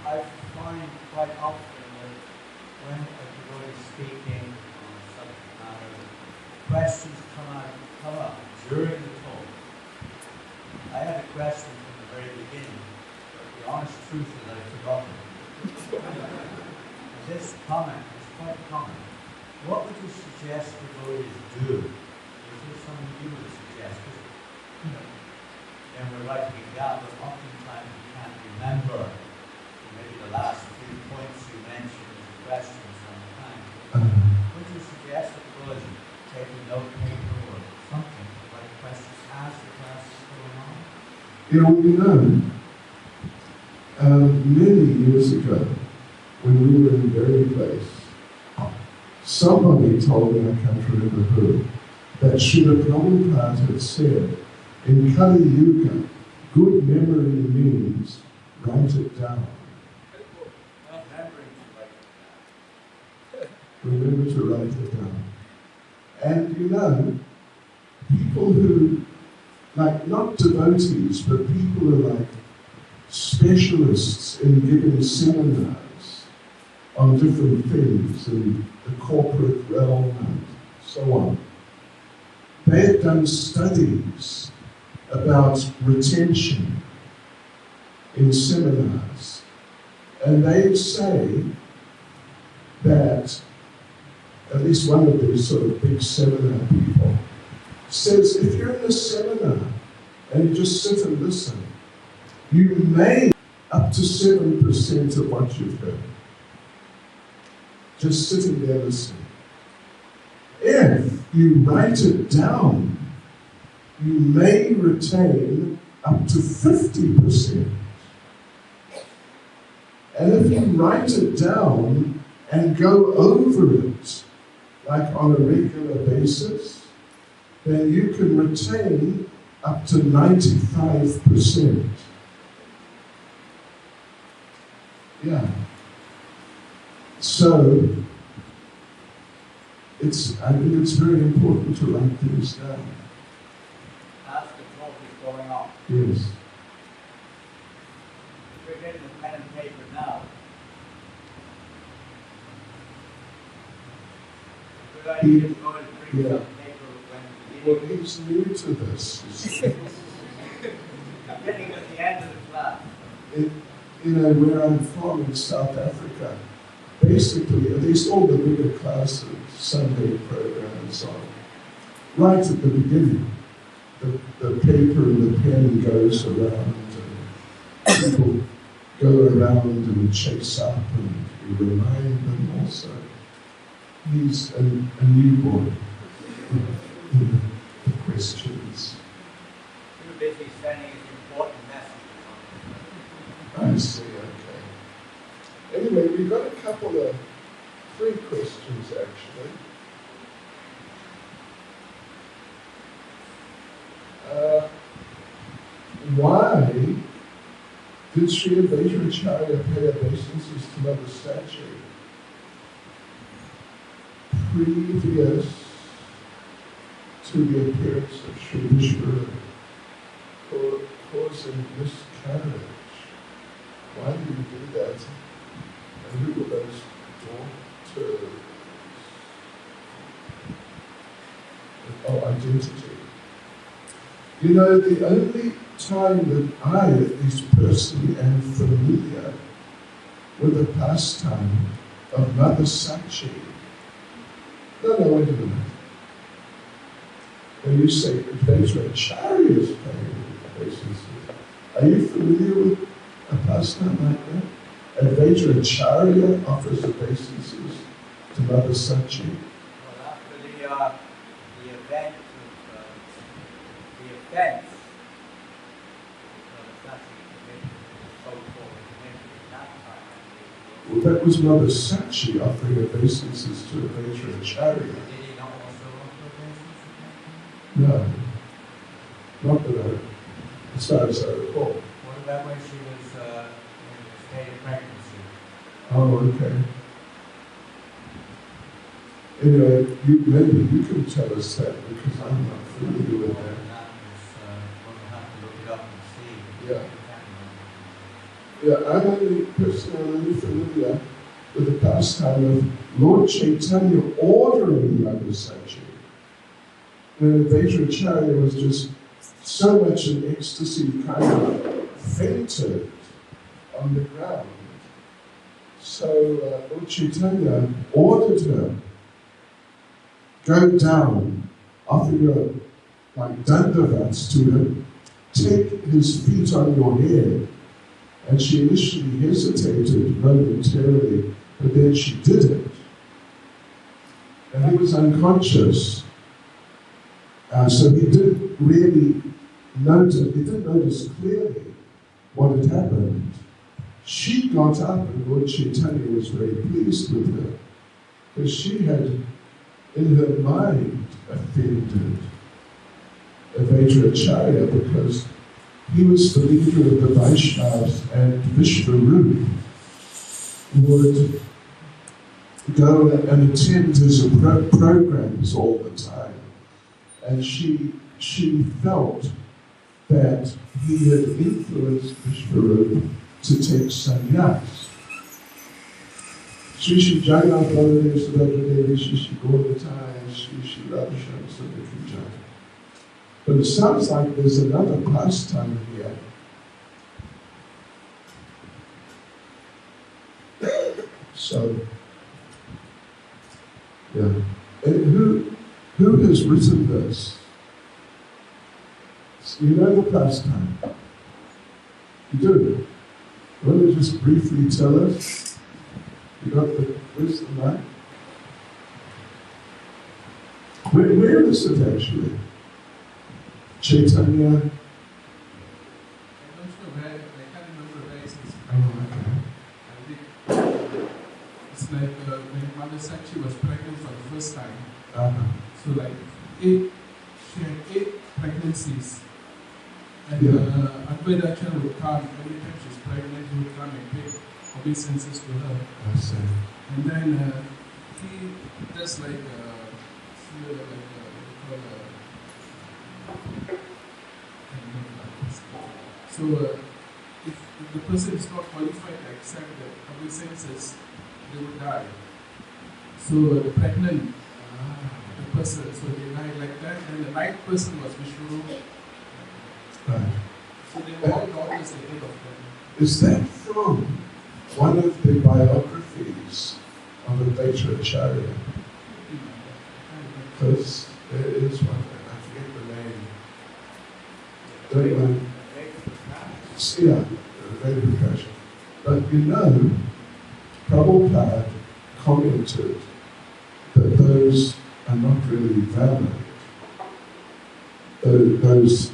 I find quite often that when a devotee is speaking on a subject matter, questions come up during the talk. I had a question from the very beginning, but the honest truth is I've forgotten it. This comment is quite common. What would you suggest devotees do? Is there something you would suggest? And we're writing it down, but oftentimes we can't remember maybe the last few points you mentioned as a question sometime. Would you suggest that devotees take a note paper or something to write questions as the class is going on? Many years ago, when we were in Berry Place, somebody told me, I can't remember who, that Srila Prabhupada had said, in Kali Yuga, good memory means write it down. Remember to write it down. And people who, like not devotees, but people who are like specialists in giving seminars on different things in the corporate realm and so on. They've done studies about retention in seminars, and they say that at least one of these sort of big seminar people says if you're in a seminar and you just sit and listen, you may up to 7% of what you've heard. just sitting there listening. If you write it down, you may retain up to 50%. And if you write it down and go over it, like on a regular basis, then you can retain up to 95%. Yeah. So, I think it's very important to write things down. As the talk is going on. Yes. We're getting the pen and paper now. Good idea to go and bring some paper when Well, beginning. he's new to this. I'm getting at the end of the class. Where I'm from in South Africa, basically, at least all the bigger classes, Sunday programs are right at the beginning. The paper and the pen goes around, and people go around and chase up, and we remind them also. He's a newborn. The questions. Too busy sending his important messages on. I see, okay. Anyway, we've got a couple of 3 questions actually. Why did Sri Vajracharya pay obeisances to Mother Statue previous to the appearance of Sri Vishwarupa, causing miscarriage? Why did he do that? And who were those daughters? Oh, identity. You know, the only time that I, at least personally, am familiar with the pastime of Mother Sachi. No, wait a minute. When you say Vajracharya is paying obeisances, are you familiar with a pastime like that? And Vajracharya offers obeisances to Mother Sachi. Well, after the event of the offense, Well, that was Mother Sachi offering obeisances to Vajracharya. Did he not also offer obeisances? No, not that I, as far as I recall. What about when she was in a state of pregnancy? Oh, okay. Anyway, maybe you can tell us that because I'm not familiar with that. We'll have to look it up and see. Yeah. Yeah, I'm only familiar with the pastime of Lord Chaitanya ordering Mother Sachi. When Vajracharya was just so much in ecstasy, kind of fainted on the ground. So Lord Chaitanya ordered her, go down, offer your like dandavats to him, take his feet on your head. And she initially hesitated momentarily, but then she did it. And he was unconscious. So he didn't really notice clearly what had happened. She got up and Lord Chaitanya was very pleased with her, because she had, in her mind, offended Vajracharya because he was the leader of the Vaishnavas, and Vishwarupa would go and attend his programs all the time. And she felt that he had influenced Vishwarupa to take sannyas. Shri Shri Jagannath Baladev Subhadra Devi Shri Shri Gauratai Shri Shri Radhasham Sabhadra. But it sounds like there's another pastime here. So, yeah. And who has written this? So you know the pastime? You do? Want to just briefly tell us? You got the wisdom, right? Where is it actually? Chaitanya? I'm not sure where, I can't remember where it's Oh, okay. I think it's like when Mother Sakshi was pregnant for the first time. Uh-huh. So like she had 8 pregnancies. And Yeah. Advaitacharya would come, every time she's pregnant, he would come and pay obeisances to her. I see. And then he does like, so if the person is not qualified to accept the obeisances, they would die. So the pregnant the person, so they died like that, and the 9th person was Vishnu. Right. So they were all daughters ahead of them. Is that from one of the biographies of Advaitacharya? Because there is one, I forget the name. Don't know. Yeah, very Prakash. But you know, Prabhupada commented that those are not really valid. Those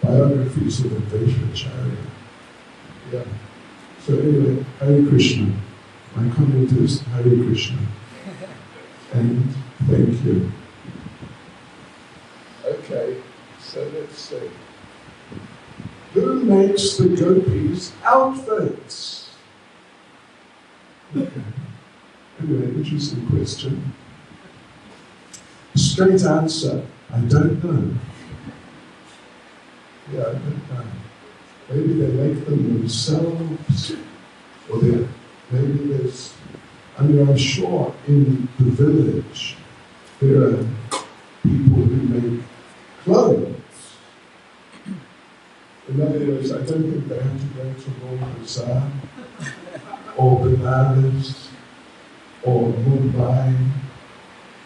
biographies of Advaitacharya. Yeah. So anyway, Hare Krishna. My comment is Hare Krishna. And thank you. Okay, so let's see. Who makes the gopis' outfits? Okay. Anyway, interesting question. Straight answer, I don't know. Yeah, I don't know. Maybe they make them themselves, or maybe there's, I mean, I'm sure in the village there are people who make clothes. In other words, I don't think they have to go to Lord Bazaar, or Banaras, or Mumbai,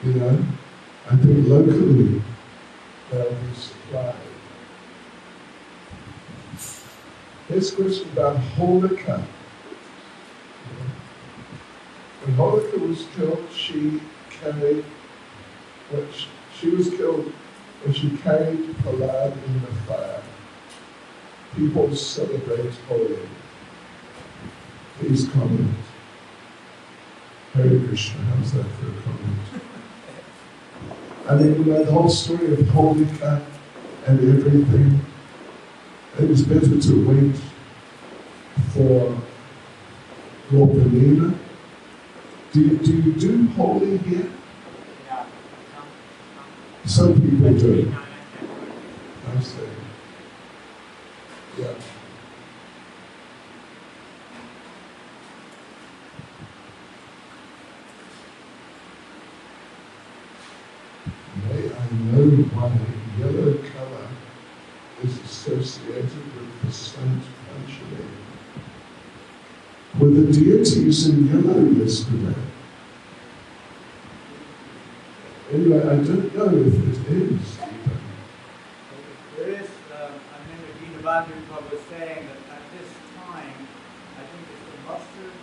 you know. I think locally they'll be supplied. Here's a question about Holika. When Holika was killed, she was killed when she carried Prahlad in the fire. People celebrate Holi. Please comment. Hare Krishna, how's that for a comment? I mean, you know, the whole story of Holika and everything, it is better to wait for Gopanina. Do you do Holi here? Yeah. Some people do. I see. Yeah. May I know why yellow color is associated with Basant Panchami? Were the deities in yellow yesterday? Anyway, I don't know if it is even. There is, I remember Gita Bhadra was saying that at this time, I think it's the mustard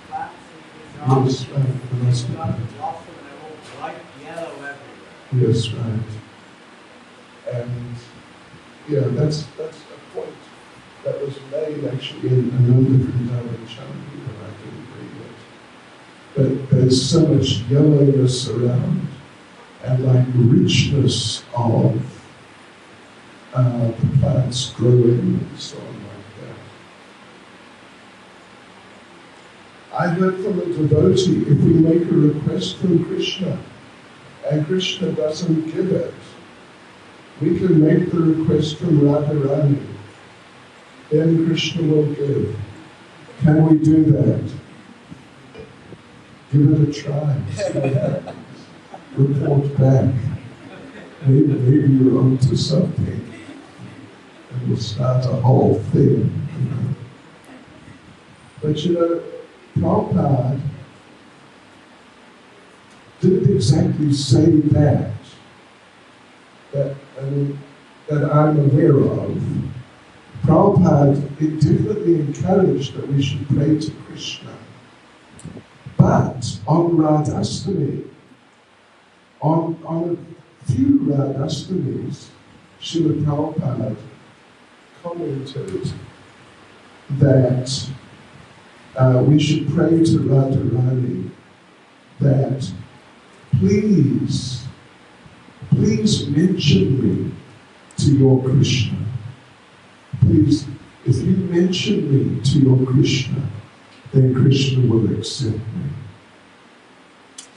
plants in Gujarat. Yes, right. The mustard They've got plant. blossom and they're all bright yellow everywhere. Yes, right. And yeah, that's a point that was made actually in another Vrindavan Chanti, but I didn't read it. But there's so much yellowness around, and like richness of the plants growing and so on like that. I heard from a devotee, if we make a request from Krishna and Krishna doesn't give it, we can make the request from Radharani. Then Krishna will give. Can we do that? Give it a try. See what happens. Report back. Maybe you're onto something. And we'll start a whole thing. But you know, Prabhupada didn't exactly say that I'm aware of. Prabhupada definitely encouraged that we should pray to Krishna. But on On a few Radhastamis, Srila Prabhupada commented that we should pray to Radharani that please mention me to your Krishna. Please, if you mention me to your Krishna, then Krishna will accept me.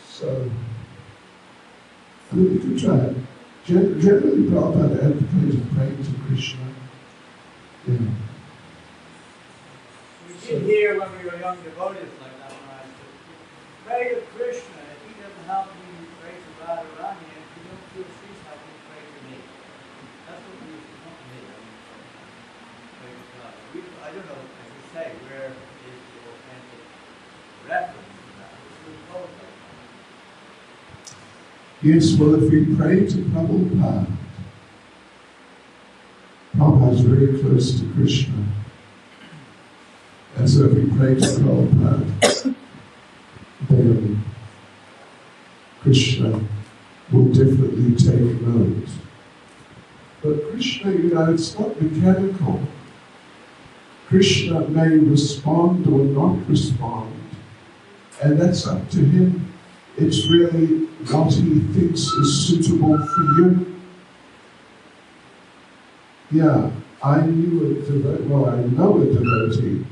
So, I mean, you could try it. Generally, Prabhupada advocated praying to Krishna. Yeah. We did hear when we were young devotees like that, when I said, pray to Krishna. If he doesn't help me, pray to Radharani. And if you don't feel she's helping, pray to me. That's what we used to come to me. Pray to God. I don't know, as you say, where is the authentic reference to that? It's really told like that. Yes, well, if we pray to Prabhupada, Prabhupada is very close to Krishna. And so if we pray to Prabhupada, then Krishna will definitely take note. But Krishna, it's not mechanical. Krishna may respond or not respond, and that's up to him. It's really what he thinks is suitable for you. Yeah, I know a devotee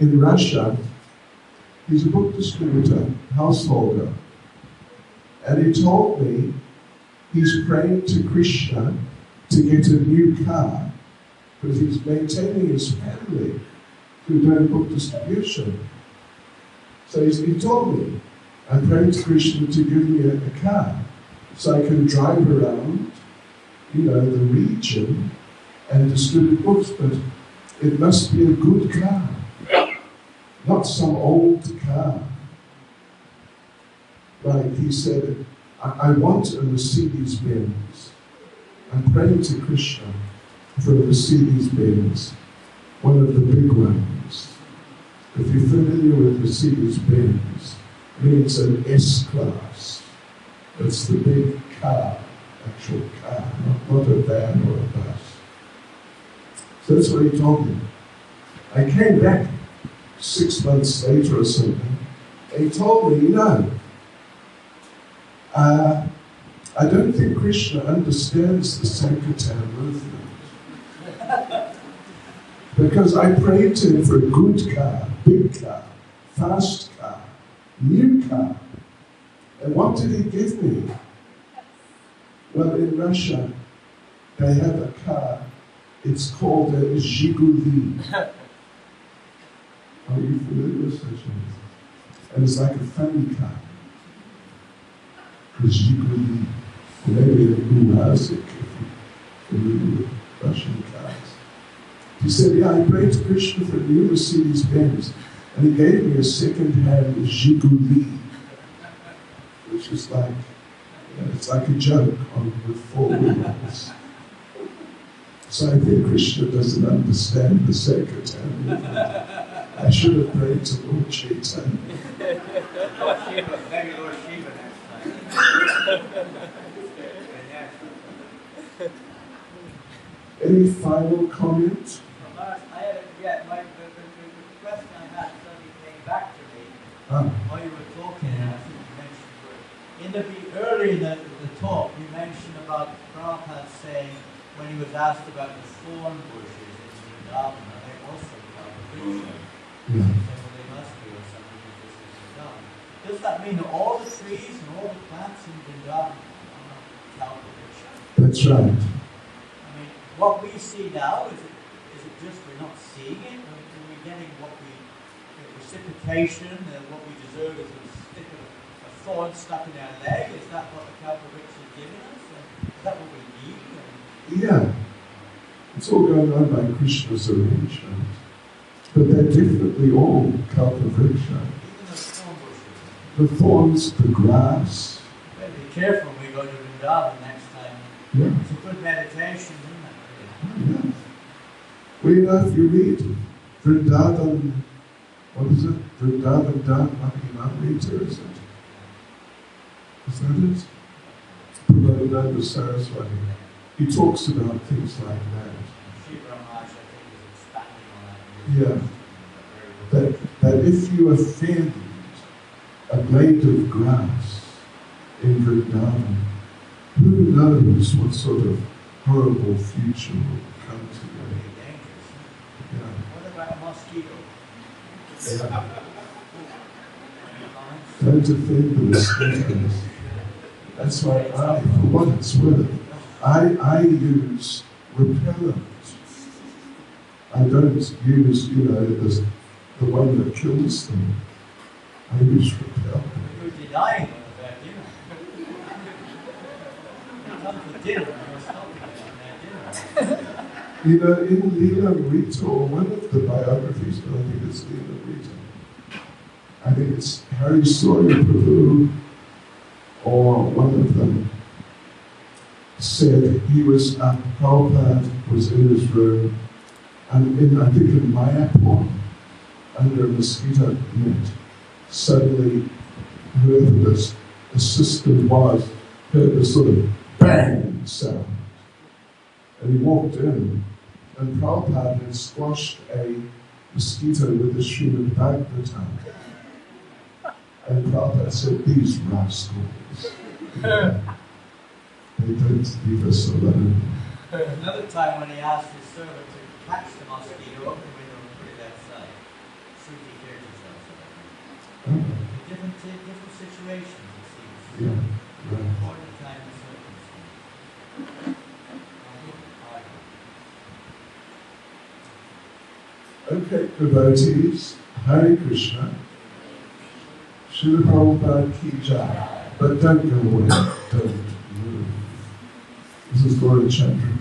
in Russia. He's a book distributor, householder. And he told me he's praying to Krishna to get a new car because he's maintaining his family through doing book distribution. So he told me, I'm praying to Krishna to give me a car so I can drive around, the region and distribute books, but it must be a good car, not some old car. Like he said, I want a Mercedes-Benz. I'm praying to Krishna for a Mercedes-Benz, one of the big ones. If you're familiar with Mercedes-Benz, it means an S-Class. It's the big car, actual car, not a van or a bus. So that's what he told me. I came back 6 months later or something, and he told me, I don't think Krishna understands the Sankirtan movement. Because I prayed to him for a good car, big car, fast car, new car. And what did he give me? Well, in Russia, they have a car, it's called a Zhiguli. Are you familiar with such things? And it's like a funny car. The Zhiguli, maybe a Luhazik, if you're familiar with Russian cars. He said, I prayed to Krishna for a new Mercedes-Benz, and he gave me a second-hand Zhiguli, which is like, it's like a joke with 4 wheels. So I think Krishna doesn't understand the Sankirtan movement. I should have prayed to Lord Chaitanya. Maybe Lord Shiva next time. Any final comment? The question I had suddenly came back to me while you were talking, and I think you mentioned early in the talk, you mentioned about Prabhupada saying when he was asked about the thorn bushes in Vrindavan, they also become Krishna. Yeah. So they must be or something if this is Vrindavan. Does that mean that all the trees and all the plants in Vrindavan are Kalpa-Vriksha? That's right. What we see now, is it just we're not seeing it? Are we getting what we, reciprocation, what we deserve is a thorn stuck in our leg? Is that what the Kalpa-Vriksha is giving us? Is that what we need? Yeah. It's all going on by Krishna's arrangement. But they're definitely all Kalpa-Vriksha. Even the thorn bushes. The thorns, the grass. Better be careful when we go to Vrindavan next time. Yeah. It's a good meditation. Yeah. Well, if you read Vrindavan, what is it? Vrindavan Dhamma, is it? Is that it? Prabhupada Saraswati. He talks about things like that. Yeah. That if you offend a blade of grass in Vrindavan, who knows what sort of horrible future will come to you. Yeah. What about a mosquito? Yeah. Don't offend the mosquitoes. That's why I, for what it's worth, I use repellent. I don't use, the one that kills them. I use repellent. You're denying all of that, you come for dinner and you're stopping at that dinner. In Leela Rita, or one of the biographies, but I think it's Leela Rita, I think it's Hari Surya Prabhu, or one of them, said he was Prabhupada was in his room, and I think in Mayapur, under a mosquito net, suddenly whoever this assistant was heard a sort of bang sound. And he walked in, and Prabhupada had squashed a mosquito with a Srimad Bhagavatam. And Prabhupada said, these rascals, they don't leave us alone. Another time when he asked his servant to catch the mosquito, open the window and put it outside. See if he cares himself. Different situations, it seems. Yeah, right. Important time and circumstance. Okay, devotees, Hare Krishna, Srila Prabhupada ki jai. But don't go away, don't move. This is Gaura Chandra.